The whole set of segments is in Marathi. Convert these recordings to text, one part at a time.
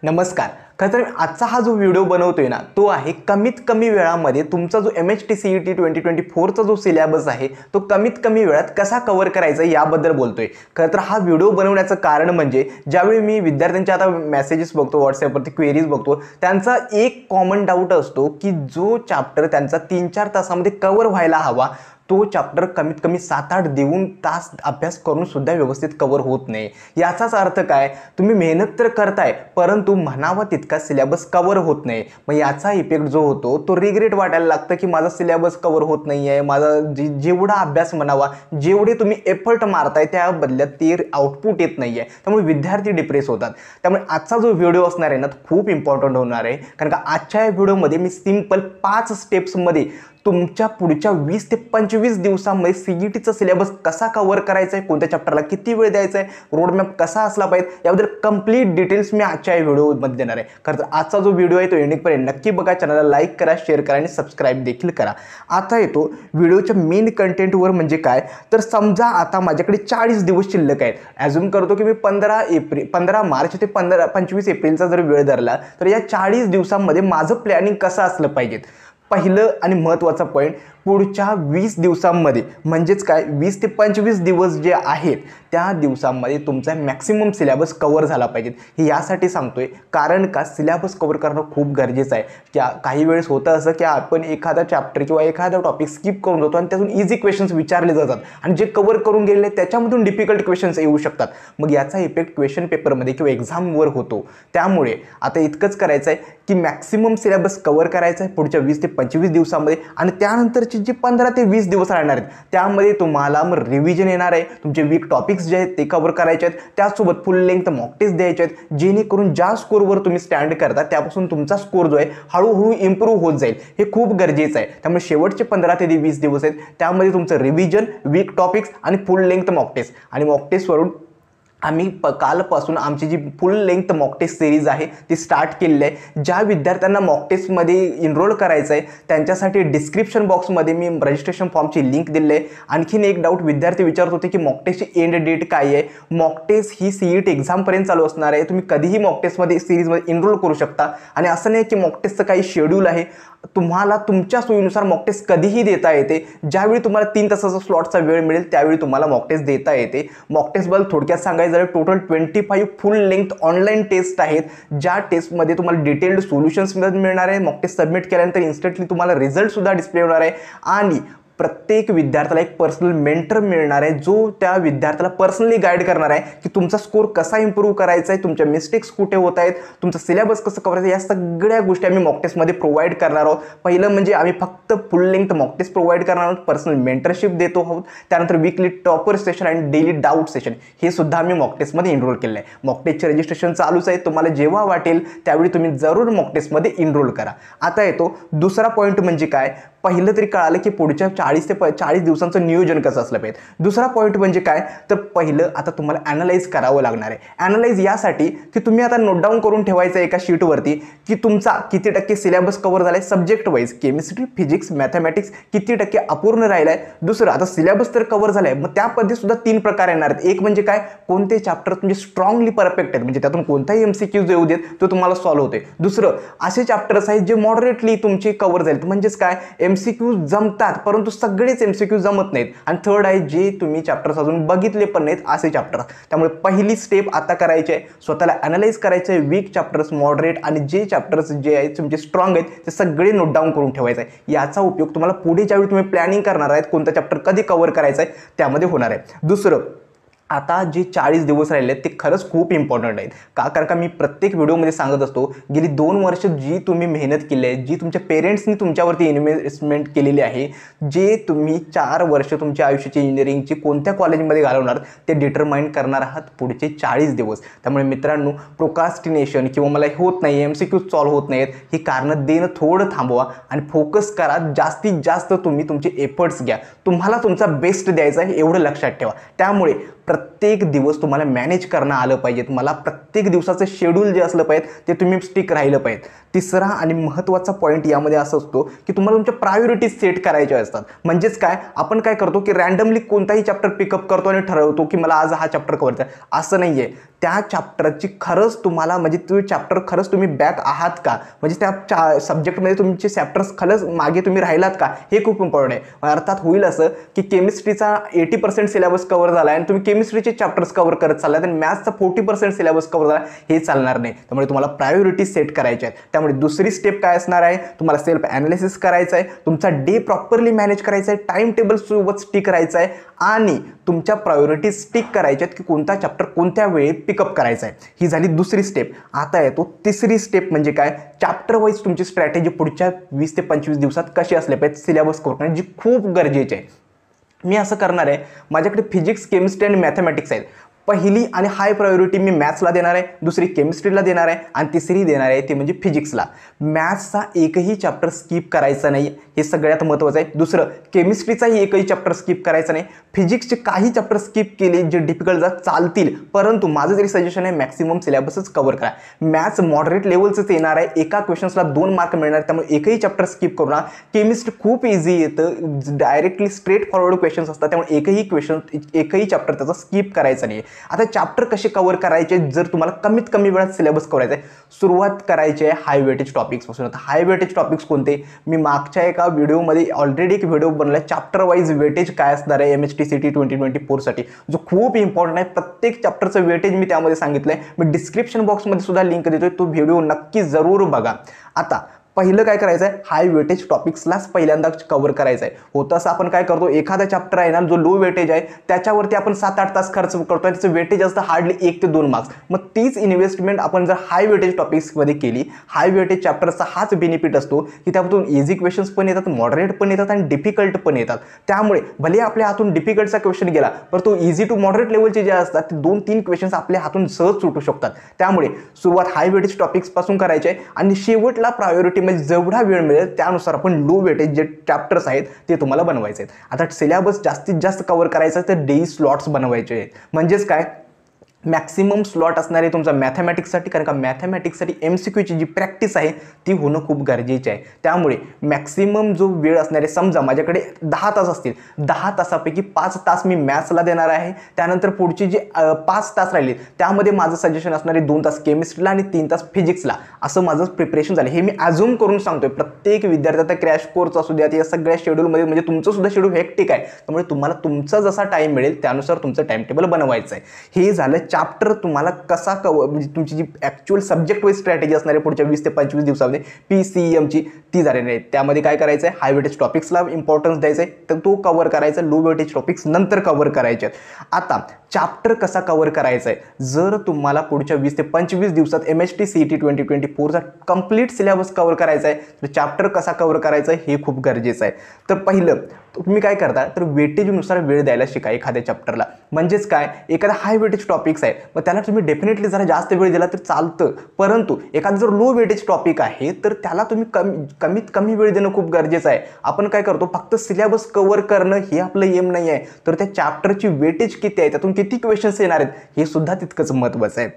नमस्कार. खरं तर आजचा हा जो व्हिडिओ बनवतोय ना तो आहे कमीत कमी वेळामध्ये तुमचा जो MHT CET 2024 चा जो सिलेबस आहे तो कमीत कमी वेळात कसा कव्हर करायचा याबद्दल बोलतोय. खरं तर हा व्हिडिओ बनवण्याचं कारण म्हणजे ज्यावेळी मी विद्यार्थ्यांचे आता मेसेजेस बघतो, व्हॉट्सॲपवरती क्वेरीज बघतो, त्यांचा एक कॉमन डाऊट असतो की जो चॅप्टर त्यांचा 3-4 तासामध्ये कव्हर व्हायला हवा तो चॅप्टर कमीत कमी 7-8 देऊन तास अभ्यास करून सुद्धा व्यवस्थित कव्हर होत नाही. याचाच अर्थ काय, तुम्ही मेहनत तर करताय परंतु म्हणावा तितका सिलेबस कव्हर होत नाही. मग याचा इफेक्ट जो होतो तो रिग्रेट वाटायला लागतं की माझा सिलेबस कव्हर होत नाही आहे, माझा जेवढा अभ्यास म्हणावा, जेवढे तुम्ही एफर्ट मारताय त्या बदल्यात ते आउटपुट येत नाही आहे. त्यामुळे विद्यार्थी डिप्रेस होतात. त्यामुळे आजचा जो व्हिडिओ असणार आहे ना तो खूप इम्पॉर्टंट होणार आहे, कारण का आजच्या या व्हिडिओमध्ये मी सिंपल 5 स्टेप्समध्ये तुमच्या पुढच्या 20 ते 25 दिवसांमध्ये CETचा सिलेबस कसा कव्हर करायचा आहे, कोणत्या चॅप्टरला किती वेळ द्यायचा आहे, रोडमॅप कसा असला पाहिजे याबद्दल कंप्लीट डिटेल्स मी आजच्या व्हिडिओमध्ये देणार आहे. खरं तर आजचा जो व्हिडिओ आहे तो एंडिंगपर्यंत नक्की बघा, चॅनलला लाईक करा, शेअर करा आणि सबस्क्राईब देखील करा. आता येतो व्हिडिओच्या मेन कंटेंटवर. म्हणजे काय तर समजा आता माझ्याकडे 40 दिवस शिल्लक आहेत. ॲझ्युम करतो की मी 15 मार्च ते 25 एप्रिलचा जर वेळ धरला तर या 40 दिवसांमध्ये माझं प्लॅनिंग कसं असलं पाहिजे. पहिलं आणि महत्त्वाचा पॉईंट, पुढच्या 20 दिवसांमध्ये म्हणजेच काय 20 ते 25 दिवस जे आहेत त्या दिवसांमध्ये तुमचा मॅक्सिमम सिलेबस कव्हर झाला पाहिजे. हे यासाठी सांगतोय कारण का सिलेबस कव्हर करणं खूप गरजेचं आहे. त्या काही वेळेस होतं असं की आपण एखादा चॅप्टर किंवा एखादा टॉपिक स्किप करून जातो आणि त्यातून इझी क्वेश्चन्स विचारले जातात आणि जे कव्हर करून गेलेले त्याच्यामधून डिफिकल्ट क्वेश्चन्स येऊ शकतात. मग याचा इफेक्ट क्वेश्चन पेपरमध्ये किंवा एक्झामवर होतो. त्यामुळे आता इतकंच करायचं आहे की मॅक्सिमम सिलेबस कव्हर करायचा आहे पुढच्या 20 ते 25 दिवसांमध्ये आणि त्यानंतरची जी 15 ते 20 दिवस राहणार आहेत त्यामध्ये तुम्हाला मग रिव्हिजन येणार आहे. तुमचे वीक टॉपिक्स जे आहेत ते कव्हर करायचे आहेत, त्यासोबत फुल लेंथ मॉक टेस्ट द्यायचे आहेत, जेणेकरून ज्या स्कोरवर तुम्ही स्टँड करता त्यापासून तुमचा स्कोर जो आहे हळूहळू इम्प्रूव्ह होत जाईल. हे खूप गरजेचं आहे. त्यामुळे शेवटचे 15 ते 20 दिवस आहेत त्यामध्ये तुमचं रिव्हिजन, वीक टॉपिक्स आणि फुल लेंथ मॉक टेस्ट. आणि मॉक टेस्टवरून आम्ही कालपासून आमची जी full length mock test series आहे ती स्टार्ट केलेली आहे. ज्या विद्यार्थ्यांना मॉक टेस्टमध्ये इनरोल करायचं आहे त्यांच्यासाठी डिस्क्रिप्शन बॉक्समध्ये मी रजिस्ट्रेशन फॉर्मची लिंक दिली आहे. आणखीन एक डाऊट विद्यार्थी विचारत होते की मॉक टेस्टची एंड डेट काय आहे. मॉक टेस्ट ही CET एक्झामपर्यंत चालू असणार आहे. तुम्ही कधीही मॉक टेस्टमध्ये सिरीजमध्ये इनरोल करू शकता आणि असं नाही की मॉक टेस्टचं काही शेड्यूल आहे. तुम्हाला तुमच्या सोयीनुसार मॉक टेस्ट कधीही देता येते. ज्यावेळी तुम्हाला 3 तासाचा स्लॉटचा वेळ मिळेल त्यावेळी तुम्हाला मॉक टेस्ट देता येते. मॉक टेस्टबद्दल थोडक्यात सांगायचं झालं total 25 full length online test आहेत, ज्या टेस्टमध्ये तुम्हाला डिटेल्ड सोल्युशन्स मिळणार आहे. मॉक टेस्ट सबमिट केल्यानंतर इन्स्टंटली तुम्हाला रिझल्टसुद्धा डिस्प्ले होणार आहे आणि प्रत्येक विद्यार्थ्याला एक पर्सनल मेंटर मिळणार आहे जो त्या विद्यार्थ्याला पर्सनली गाईड करणार आहे की तुमचा स्कोर कसा इम्प्रूव्ह करायचा आहे, तुमच्या मिस्टेक्स कुठे होत आहेत, तुमचा सिलेबस कसं करायचं, या सगळ्या गोष्टी आम्ही मॉक टेस्टमध्ये प्रोव्हाइड करणार आहोत. पहिलं म्हणजे आम्ही फक्त full length mock test provide करणार आहोत, पर्सनल मेंटरशिप देतो आहोत. त्यानंतर वीकली टॉपर सेशन आणि डेली डाऊट सेशन हे सुद्धा आम्ही मॉक टेस्टमध्ये इनरोल केलं आहे. मॉक टेस्टचे रजिस्ट्रेशन चालूच आहे. तुम्हाला जेव्हा वाटेल त्यावेळी तुम्ही जरूर मॉक टेस्टमध्ये इनरोल करा. आता येतो दुसरा पॉईंट. म्हणजे काय, पहिलं तरी कळालं की पुढच्या 40 ते 40 दिवसांचं नियोजन कसं असलं पाहिजे. दुसरा पॉईंट म्हणजे काय तर पहिलं आता तुम्हाला ॲनालाइज करावं लागणार आहे. ॲनालाइज यासाठी की तुम्ही आता नोट डाऊन करून ठेवायचं एका शीटवरती की तुमचा किती टक्के सिलेबस कव्हर झाला आहे subject wise, chemistry, physics, mathematics किती टक्के अपूर्ण राहिला आहे. दुसरं आता सिलेबस तर कव्हर झाला आहे मग त्यामध्ये सुद्धा 3 प्रकार येणार आहेत. एक म्हणजे काय, कोणते चॅप्टर म्हणजे स्ट्रॉंगली परफेक्ट आहेत म्हणजे त्यातून कोणताही MCQ येऊ देत तो तुम्हाला सॉल्व्ह होते. दुसरं असे चॅप्टर्स आहेत जे मॉडरेटली तुमचे कव्हर झाले म्हणजेच काय MCQ जमतात परंतु सगळेच MCQ जमत नाहीत. आणि थर्ड आहे जे तुम्ही चॅप्टर्स अजून बघितले पण नाहीत असे चॅप्टर. त्यामुळे पहिली स्टेप आता करायची आहे, स्वतःला ॲनालाइज करायचं आहे. वीक चॅप्टर्स, मॉडरेट आणि जे चॅप्टर्स जे आहेत तुमचे स्ट्रॉंग आहेत ते सगळे नोट डाऊन करून ठेवायचं आहे. याचा उपयोग तुम्हाला पुढे ज्यावेळी तुम्ही प्लॅनिंग करणार आहेत कोणता चॅप्टर कधी कव्हर करायचा आहे त्यामध्ये होणार आहे. दुसरं, आता जे 40 दिवस राहिले ते खरंच खूप इम्पॉर्टंट आहेत. कारण का मी प्रत्येक व्हिडिओमध्ये सांगत असतो गेली 2 वर्ष जी तुम्ही मेहनत केली आहे, जी तुमच्या पेरेंट्सनी तुमच्यावरती इन्व्हेस्टमेंट केलेली आहे, जे तुम्ही 4 वर्ष तुमच्या आयुष्याची इंजिनिअरिंगची कोणत्या कॉलेजमध्ये घालवणार ते डिटरमाइन करणार आहात पुढचे 40 दिवस. त्यामुळे मित्रांनो, प्रोकास्टिनेशन किंवा मला होत नाही, MCQ सॉल्व्ह होत नाहीत ही कारणं देणं थोडं थांबवा आणि फोकस करा. जास्तीत जास्त तुम्ही तुमचे एफर्ट्स घ्या. तुम्हाला तुमचा बेस्ट द्यायचा आहे एवढं लक्षात ठेवा. त्यामुळे प्रत्येक दिवस तुम्हाला मॅनेज करणं आलं पाहिजे, मला प्रत्येक दिवसाचं शेड्यूल जे असलं पाहिजे ते तुम्ही स्टिक राहिलं पाहिजे. तिसरा आणि महत्त्वाचा पॉईंट यामध्ये असं असतो की तुम्हाला तुमच्या प्रायोरिटीज सेट करायच्या असतात. म्हणजेच काय, आपण काय करतो की रँडमली कोणताही चॅप्टर पिकअप करतो आणि ठरवतो की मला आज हा चॅप्टर कव्हर करायचा. असं नाही आहे. त्या चॅप्टरची खरंच तुम्हाला म्हणजे तो चॅप्टर खरंच तुम्ही बॅक आहात का, म्हणजे त्या सब्जेक्टमध्ये तुमचे चॅप्टर्स खरंच मागे तुम्ही राहिलात का, हे खूप इम्पॉर्टंट आहे. अर्थात होईल असं की केमिस्ट्रीचा 80% सिलेबस कव्हर झाला आहे आणि तुम्ही केमिस्ट्रीचे चॅप्टर्स कव्हर करत चाललात आणि मॅथ्सचा 40% सिलेबस कव्हर झाला, हे चालणार नाही. त्यामुळे तुम्हाला प्रायोरिटीज सेट करायच्या आहेत. त्यामुळे दुसरी स्टेप काय असणार आहे, तुम्हाला सेल्फ ॲनालिसिस करायचं आहे, तुमचा डे प्रॉपरली मॅनेज करायचा आहे, टाइम टेबल सोबत स्टिक करायचं आहे आणि तुमच्या प्रायोरिटीज स्टिक करायच्या आहेत की कोणता चॅप्टर कोणत्या वेळी पिकअप करायचा आहे. ही झाली दुसरी स्टेप. आता येतो तिसरी स्टेप, म्हणजे काय, चॅप्टर वाईज तुमची स्ट्रॅटेजी पुढच्या 20 ते 25 दिवसात कशी असले पाहिजे सिलेबस कव्हर करणे, जी खूप गरजेची आहे. मी असं करणार आहे, माझ्याकडे फिजिक्स, केमिस्ट्री आणि मॅथमॅटिक्स आहेत. पहिली आणि हाय प्रायोरिटी मी मॅथ्सला देणार आहे, दुसरी केमिस्ट्रीला देणार आहे आणि तिसरी देणार आहे ती म्हणजे फिजिक्सला. मॅथ्सचा एकही चॅप्टर स्किप करायचा नाही, हे सगळ्यात महत्त्वाचं आहे. दुसरं, केमिस्ट्रीचाही एकही चॅप्टर स्किप करायचा नाही. फिजिक्सचे काही चॅप्टर स्किप केले जे डिफिकल्ट चालतील, परंतु माझं तरी सजेशन आहे मॅक्सिमम सिलेबसच कव्हर करा. मॅथ्स मॉडरेट लेवलचंच येणार आहे, एका क्वेश्चन्सला 2 मार्क मिळणार, त्यामुळे एकही चॅप्टर स्किप करू नका. केमिस्ट्री खूप इझी येतं, डायरेक्टली स्ट्रेट फॉरवर्ड क्वेश्चन्स असतात, त्यामुळे एकही चॅप्टर त्याचा स्किप करायचा नाही. आता चॅप्टर कसे कव्हर करायचे, जर तुम्हाला कमीत कमी वेळात सिलेबस करायचा आहे, सुरुवात करायची आहे हाय वेटेज टॉपिक्सपासून. आता हाय वेटेज टॉपिक्स कोणते, मी मागच्या एका व्हिडिओमध्ये ऑलरेडी एक व्हिडिओ बनवला आहे, चॅप्टर वाईज वेटेज काय असणार आहे MHTCT 2024साठी, जो खूप इम्पॉर्टंट आहे. प्रत्येक चॅप्टरचं वेटेज मी त्यामध्ये सांगितलं आहे. मी डिस्क्रिप्शन बॉक्समध्ये सुद्धा लिंक देतोय, तो व्हिडिओ नक्की जरूर बघा. आता पहिलं काय करायचं आहे, हाय वेटेज टॉपिक्सलाच पहिल्यांदा कव्हर करायचं आहे. होतं असं, आपण काय करतो, एखादा चॅप्टर आहे ना जो लो वेटेज आहे त्याच्यावरती आपण 7-8 तास खर्च करतो, त्याचं वेटेज असतं हार्डली 1 ते 2 मार्क्स. मग तीच इन्व्हेस्टमेंट आपण जर हाय वेटेज टॉपिक्समध्ये केली, हाय वेटेज चॅप्टरचा हाच बेनिफिट असतो की त्यातून इझी क्वेश्चन्स पण येतात, मॉडरेट पण येतात आणि डिफिकल्ट पण येतात. त्यामुळे भले आपल्या हातून डिफिकल्टचा क्वेश्चन गेला, पण तो इझी टू मॉडरेट लेवलचे जे असतात ते 2-3 क्वेश्चन्स आपल्या हातून सहज सुटू शकतात. त्यामुळे सुरुवात हाय वेटेज टॉपिक्सपासून करायची आहे आणि शेवटला प्रायोरिटी म्हणजे जेवढा वेळ मिळेल त्यानुसार आपण लो वेटेज जे चॅप्टर्स आहेत ते तुम्हाला बनवायचे आहेत. आता सिलेबस जास्तीत जास्त कव्हर करायचा तर डेली स्लॉट्स बनवायचे आहेत. म्हणजेच काय, मॅक्सिमम स्लॉट असणार आहे तुमचा मॅथमॅटिक्ससाठी, कारण का मॅथमॅटिक्ससाठी MCQची जी प्रॅक्टिस आहे ती होणं खूप गरजेची आहे. त्यामुळे मॅक्सिमम जो वेळ असणार आहे, समजा माझ्याकडे 10 तास असतील, 10 तासापैकी 5 तास मी मॅथ्सला देणार आहे. त्यानंतर पुढची जे 5 तास राहिले त्यामध्ये माझं सजेशन असणार आहे 2 तास केमिस्ट्रीला आणि 3 तास फिजिक्सला. असं माझं प्रिपरेशन झालं. हे मी ॲझ्युम करून सांगतोय. प्रत्येक विद्यार्थ्याचा क्रॅश कोर्स असू द्या, या सगळ्या शेड्यूलमध्ये, म्हणजे तुमचं सुद्धा शेड्यूल हेक्टिक आहे, त्यामुळे तुम्हाला तुमचा जसा टाईम मिळेल त्यानुसार तुमचं टाइम टेबल बनवायचं आहे. हे झालं चॅप्टर तुम्हाला कसा म्हणजे तुमची जी ॲक्च्युअल सब्जेक्ट वाईज स्ट्रॅटेजी असणार आहे पुढच्या 20 ते 25 दिवसामध्ये PCEMची, ती झालेली आहे. त्यामध्ये काय करायचं आहे, हाय वेटेज टॉपिक्सला इम्पॉर्टन्स द्यायचं आहे, तर तो कव्हर करायचा. लो वेटेज टॉपिक्स नंतर कव्हर करायचे आहेत. आता चॅप्टर कसा कव्हर करायचा आहे, जर तुम्हाला पुढच्या 20 ते 25 दिवसात MHTCT 2024चा कंप्लीट सिलेबस कव्हर करायचा आहे, तर चॅप्टर कसा कव्हर करायचा आहे हे खूप गरजेचं आहे. तर पहिलं तुम्ही काय करता, तर वेटेजनुसार वेळ द्यायला शिका एखाद्या चॅप्टरला. म्हणजेच काय, एखादा हाय वेटेज टॉपिक्स आहे मग त्याला तुम्ही डेफिनेटली जरा जास्त वेळ दिला तर चालतं, परंतु एखादा जर लो वेटेज टॉपिक आहे तर त्याला तुम्ही कमीत कमी वेळ देणं खूप गरजेचं आहे. आपण काय करतो, फक्त सिलेबस कव्हर करणं हे आपलं एम नाही आहे, तर त्या चॅप्टरची वेटेज किती आहे, त्यातून किती क्वेश्चन्स येणार आहेत हे सुद्धा तितकंच महत्त्वाचं आहे.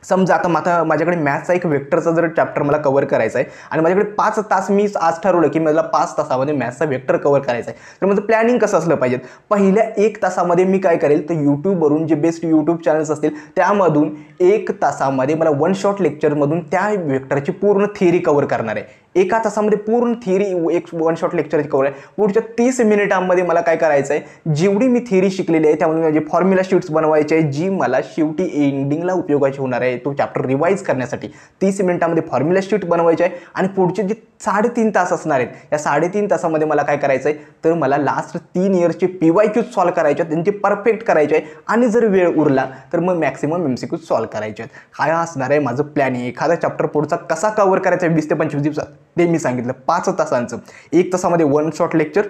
समजा आता माझ्याकडे मॅथ्सचा एक वेक्टरचा जर चॅप्टर मला कव्हर करायचा आहे आणि माझ्याकडे 5 तास, मी आज ठरवलं की मला 5 तासामध्ये मॅथ्सचा वेक्टर कव्हर करायचा आहे, तर माझं प्लॅनिंग कसं असलं पाहिजे. पहिल्या 1 तासामध्ये मी काय करेल, तर यूट्यूबवरून जे बेस्ट यूट्यूब चॅनल्स असतील त्यामधून 1 तासामध्ये मला 1 शॉट लेक्चरमधून त्या वेक्टरची पूर्ण थिअरी कव्हर करणार आहे. एका तासामध्ये पूर्ण थिअरी 1 शॉट लेक्चरची कव्हर आहे. पुढच्या 30 मिनिटांमध्ये मला काय करायचं आहे, जेवढी मी थिअरी शिकलेली आहे त्यामध्ये माझे फॉर्म्युला शीट्स बनवायचे आहे, जी मला शेवटी एंडिंगला उपयोगाची होणार आहे तो चॅप्टर रिवाईज करण्यासाठी. 30 मिनिटांमध्ये फॉर्म्युला शीट बनवायचे आहे आणि पुढचे जे 3.5 तास असणार आहेत, या 3.5 तासामध्ये मला काय करायचं आहे, तर मला लास्ट 3 इयर्सचे PYQ सॉल्व करायचे आहेत, त्यांचे परफेक्ट करायचे आहे आणि जर वेळ उरला तर मग मॅक्सिमम MCQ सॉल्व करायचे आहेत. हा असणार आहे माझं प्लॅनिंग. एखादा चॅप्टर पुढचा कसा कव्हर करायचा आहे 20 ते 25 दिवसात ते मी सांगितलं. 5 तासांचं, 1 तासामध्ये 1 शॉट लेक्चर,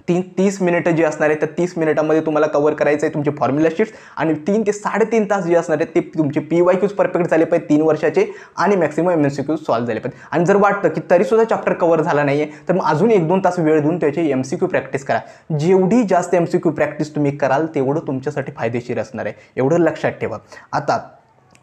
30 मिनिटं जी असणार आहे त्या 30 मिनिटामध्ये तुम्हाला कव्हर करायचं आहे तुमचे फॉर्म्युला शीट्स, आणि 3 ते 3.5 तास जे असणार आहेत ते तुमचे PYQs परफेक्ट झाले पाहिजे 3 वर्षाचे, आणि मॅक्सिमम MCQs सॉल्व्ह झाले पाहिजे. आणि जर वाटतं की तरीसुद्धा चॅप्टर कव्हर झाला नाही आहे तर मग अजून 1-2 तास वेळ देऊन त्याची MCQ प्रॅक्टिस करा. जेवढी जास्त MCQ प्रॅक्टिस तुम्ही कराल तेवढं तुमच्यासाठी फायदेशीर असणार आहे, एवढं लक्षात ठेवा. आता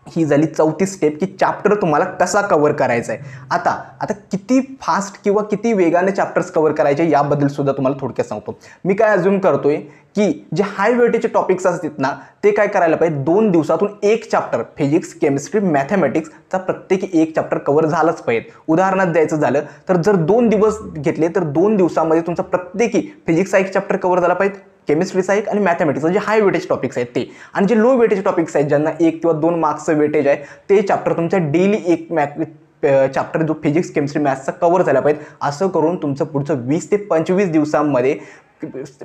ही झाली 4थी स्टेप की चॅप्टर तुम्हाला कसा कव्हर करायचा आहे. आता किती फास्ट किंवा किती वेगाने चॅप्टर्स कव्हर करायचे याबद्दल सुद्धा तुम्हाला थोडक्यात सांगतो. मी काय अज्युम करतोय की जे हाय वेटेजचे टॉपिक्स असतात ना ते काय करायला पाहिजे, 2 दिवसातून एक चॅप्टर फिजिक्स, केमिस्ट्री, मॅथमॅटिक्सचा प्रत्येकी एक चॅप्टर कव्हर झालंच पाहिजे. उदाहरणार्थ द्यायचं झालं तर जर 2 दिवस घेतले तर 2 दिवसामध्ये तुमचा प्रत्येकी फिजिक्सचा एक चॅप्टर कव्हर झाला पाहिजे, केमिस्ट्रीचा एक, आणि मॅथमॅटिक्सचा जे हाय वेटेज टॉपिक्स आहेत ते. आणि जे लो वेटेज टॉपिक्स आहेत ज्यांना 1 किंवा 2 मार्क्सचं वेटेज आहे ते चॅप्टर तुमच्या डेली एक चॅप्टर जो फिजिक्स, केमिस्ट्री, मॅथ्सचा कव्हर झाला पाहिजे. असं करून तुमचं पुढचं 20 ते 25 दिवसांमध्ये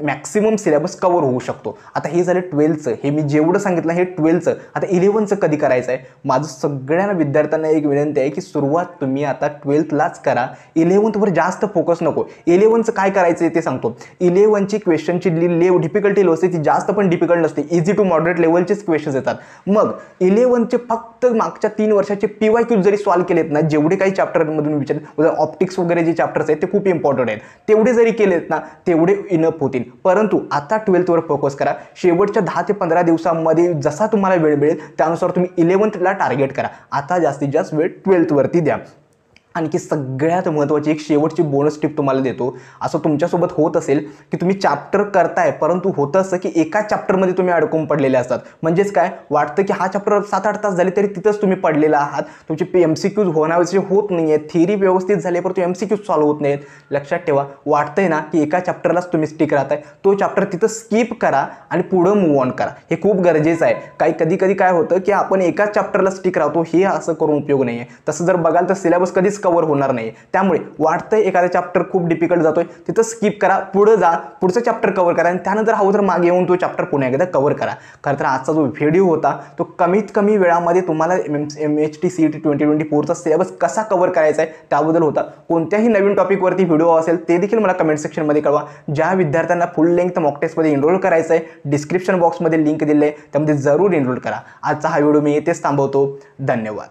मॅक्सिमम सिलेबस कव्हर होऊ शकतो. आता हे झालं 12चं, हे मी जेवढं सांगितलं हे 12चं. आता 11चं कधी करायचं आहे. माझं सगळ्यांना विद्यार्थ्यांना एक विनंती आहे की सुरुवात तुम्ही आता 12थलाच करा, 11thवर जास्त फोकस नको. 11चं काय करायचं आहे ते सांगतो. 11ची क्वेश्चनची डिफिकल्टी लेवल असते ती जास्त पण डिफिकल्ट नसते, इझी टू मॉडरेट लेवलचेच क्वेश्चन्स येतात. मग 11चे फक्त मागच्या 3 वर्षाचे PYQ जरी सॉल्व्ह केलेत ना, जेवढे काही चॅप्टरमधून विचारले, ऑप्टिक्स वगैरे जे चॅप्टर्स आहेत ते खूप इम्पॉर्टंट आहेत, तेवढे जरी केलेत ना तेवढे होतील. परंतु आता 12थवर फोकस करा. शेवटच्या 10 ते 15 दिवसांमध्ये जसा तुम्हाला वेळ मिळेल त्यानुसार तुम्ही 11thला टार्गेट करा. आता जास्तीत जास्त वेळ 12थवरती द्या. आणखी सगळ्यात महत्त्वाची एक शेवटची बोनस टिप तुम्हाला देतो. असं तुमच्यासोबत होत असेल की तुम्ही चॅप्टर करताय परंतु होतं असं की एका चॅप्टरमध्ये तुम्ही अडकून पडलेले असतात. म्हणजेच काय वाटतं की हा चॅप्टर 7-8 तास झाले तरी तिथंच तुम्ही पडलेला आहात, तुमचे MCQs होण्याचे होत नाही आहेत, थिअरी व्यवस्थित झाले परंतु MCQs सॉल्व्ह होत नाहीत. लक्षात ठेवा, वाटतंय ना की एका चॅप्टरलाच तुम्ही स्टिक राहताय, तो चॅप्टर तिथं स्किप करा आणि पुढं मूव्ह ऑन करा. हे खूप गरजेचं आहे. कधी काय होतं की आपण एका चॅप्टरला स्टिक राहतो, हे असं करून उपयोग नाही आहे. तसं जर बघाल तर सिलेबस कधीच कव्हर होणार नाही. त्यामुळे वाटतंय एखादा चॅप्टर खूप डिफिकल्ट जातोय तिथं स्किप करा, पुढे जा, पुढचं चॅप्टर कव्हर करा आणि त्यानंतर हवं तर मागे येऊन तो चॅप्टर पुन्हा एकदा कव्हर करा. खरं तर आजचा जो व्हिडिओ होता तो कमीत कमी वेळामध्ये तुम्हाला MHT CET 2024चा सिलेबस कसा कव्हर करायचा आहे त्याबद्दल होता. कोणत्याही नवीन टॉपिकवरती व्हिडिओ असेल ते देखील मला कमेंट सेक्शनमध्ये कळवा. ज्या विद्यार्थ्यांना फुल लेंग्थ मॉक टेस्टमध्ये एनरोल करायचं आहे डिस्क्रिप्शन बॉक्समध्ये लिंक दिले आहे, त्यामध्ये जरूर एनरोल करा. आजचा हा व्हिडिओ मी येथेच थांबवतो. धन्यवाद.